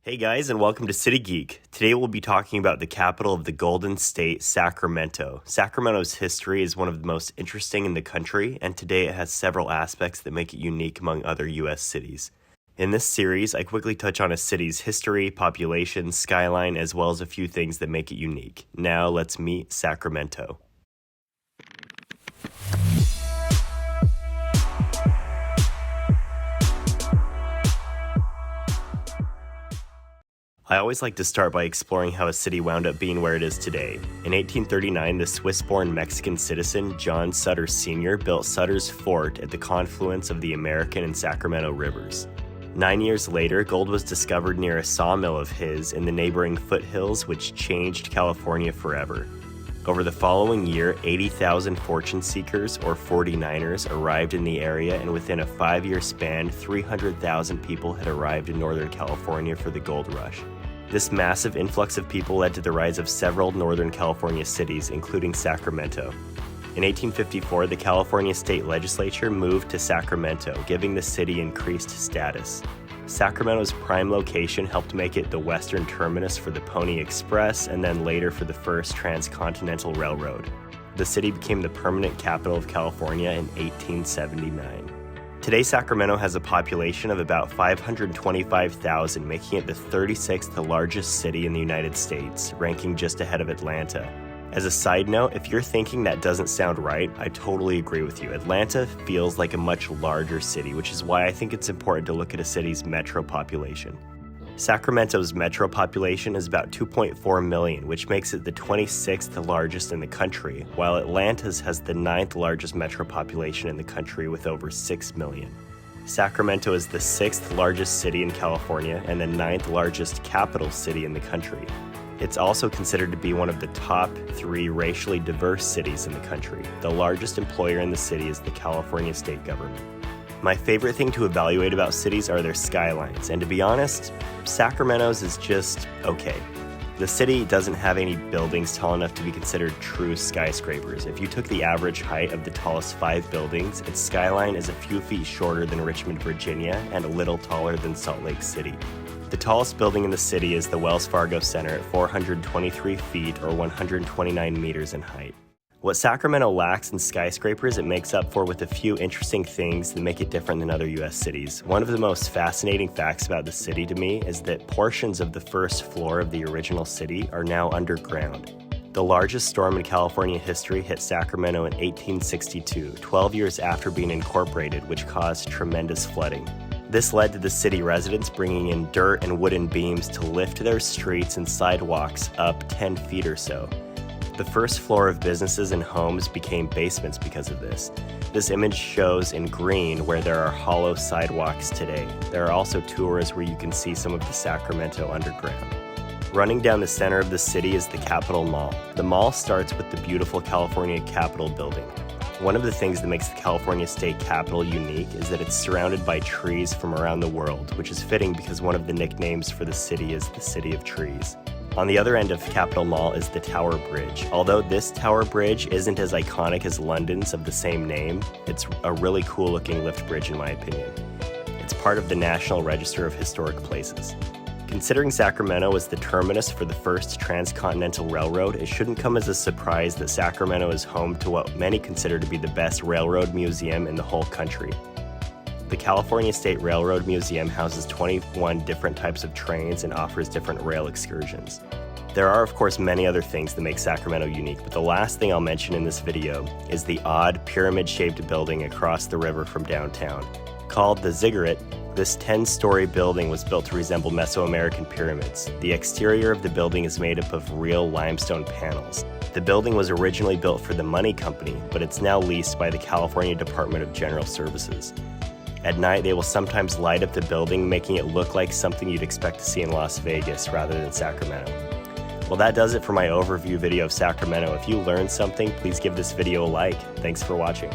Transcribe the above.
Hey guys, and welcome to City Geek. Today we'll be talking about the capital of the Golden State, Sacramento. Sacramento's history is one of the most interesting in the country, and today it has several aspects that make it unique among other U.S. cities. In this series, I quickly touch on a city's history, population, skyline, as well as a few things that make it unique. Now let's meet Sacramento. I always like to start by exploring how a city wound up being where it is today. In 1839, the Swiss-born Mexican citizen John Sutter Sr. built Sutter's Fort at the confluence of the American and Sacramento rivers. 9 years later, gold was discovered near a sawmill of his in the neighboring foothills, which changed California forever. Over the following year, 80,000 fortune seekers, or 49ers, arrived in the area, and within a 5-year span, 300,000 people had arrived in Northern California for the gold rush. This massive influx of people led to the rise of several Northern California cities, including Sacramento. In 1854, the California State Legislature moved to Sacramento, giving the city increased status. Sacramento's prime location helped make it the western terminus for the Pony Express and then later for the first transcontinental railroad. The city became the permanent capital of California in 1879. Today, Sacramento has a population of about 525,000, making it the 36th largest city in the United States, ranking just ahead of Atlanta. As a side note, if you're thinking that doesn't sound right, I totally agree with you. Atlanta feels like a much larger city, which is why I think it's important to look at a city's metro population. Sacramento's metro population is about 2.4 million, which makes it the 26th largest in the country, while Atlanta's has the 9th largest metro population in the country with over 6 million. Sacramento is the 6th largest city in California and the 9th largest capital city in the country. It's also considered to be one of the top 3 racially diverse cities in the country. The largest employer in the city is the California state government. My favorite thing to evaluate about cities are their skylines, and to be honest, Sacramento's is just okay. The city doesn't have any buildings tall enough to be considered true skyscrapers. If you took the average height of the tallest 5 buildings, its skyline is a few feet shorter than Richmond, Virginia, and a little taller than Salt Lake City. The tallest building in the city is the Wells Fargo Center at 423 feet or 129 meters in height. What Sacramento lacks in skyscrapers, it makes up for with a few interesting things that make it different than other U.S. cities. One of the most fascinating facts about the city to me is that portions of the first floor of the original city are now underground. The largest storm in California history hit Sacramento in 1862, 12 years after being incorporated, which caused tremendous flooding. This led to the city residents bringing in dirt and wooden beams to lift their streets and sidewalks up 10 feet or so. The first floor of businesses and homes became basements because of this. This image shows in green where there are hollow sidewalks today. There are also tours where you can see some of the Sacramento underground. Running down the center of the city is the Capitol Mall. The mall starts with the beautiful California Capitol building. One of the things that makes the California State Capitol unique is that it's surrounded by trees from around the world, which is fitting because one of the nicknames for the city is the City of Trees. On the other end of Capitol Mall is the Tower Bridge. Although this Tower Bridge isn't as iconic as London's of the same name, it's a really cool looking lift bridge in my opinion. It's part of the National Register of Historic Places. Considering Sacramento was the terminus for the first transcontinental railroad, it shouldn't come as a surprise that Sacramento is home to what many consider to be the best railroad museum in the whole country. The California State Railroad Museum houses 21 different types of trains and offers different rail excursions. There are, of course, many other things that make Sacramento unique, but the last thing I'll mention in this video is the odd pyramid-shaped building across the river from downtown. Called the Ziggurat, this 10-story building was built to resemble Mesoamerican pyramids. The exterior of the building is made up of real limestone panels. The building was originally built for the Money Company, but it's now leased by the California Department of General Services. At night, they will sometimes light up the building, making it look like something you'd expect to see in Las Vegas rather than Sacramento. Well, that does it for my overview video of Sacramento. If you learned something, please give this video a like. Thanks for watching.